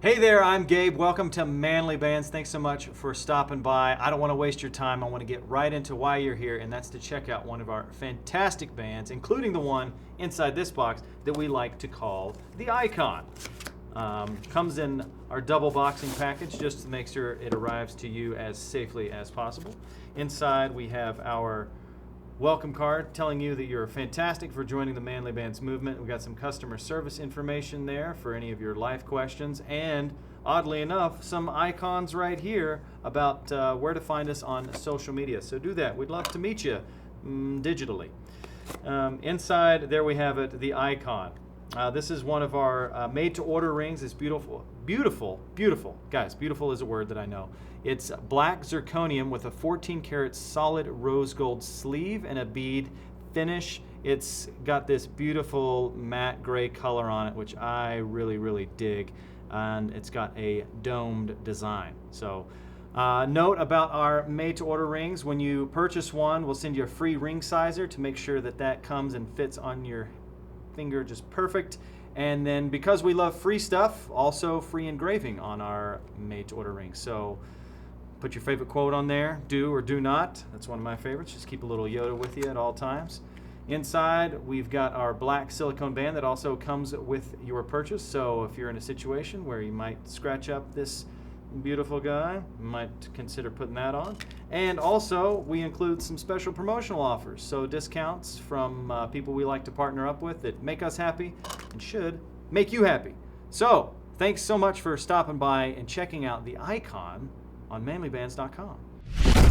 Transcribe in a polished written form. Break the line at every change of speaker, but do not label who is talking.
Hey there, I'm Gabe. Welcome to Manly Bands. Thanks so much for stopping by. I don't want to waste your time. I want to get right into why you're here, and that's to check out one of our fantastic bands, including the one inside this box that we like to call the Icon. Comes in our double boxing package just to make sure it arrives to you as safely as possible. Inside we have our welcome card telling you that you're fantastic for joining the Manly Bands movement. We've got some customer service information there for any of your life questions, and oddly enough, some icons right here about where to find us on social media. So do that. We'd love to meet you digitally. Inside there we have it, the Icon. This is one of our made-to-order rings. It's beautiful, beautiful, beautiful. Guys, beautiful is a word that I know. It's black zirconium with a 14-karat solid rose gold sleeve and a bead finish. It's got this beautiful matte gray color on it, which I really, really dig. And it's got a domed design. So note about our made-to-order rings. When you purchase one, we'll send you a free ring sizer to make sure that that comes and fits on your finger just perfect. And then because we love free stuff, also free engraving on our made-to-order rings. So put your favorite quote on there, do or do not. That's one of my favorites. Just keep a little Yoda with you at all times. Inside, we've got our black silicone band that also comes with your purchase. So if you're in a situation where you might scratch up this beautiful guy, you might consider putting that on. And also, we include some special promotional offers. So discounts from people we like to partner up with that make us happy and should make you happy. So thanks so much for stopping by and checking out the Icon on manlybands.com.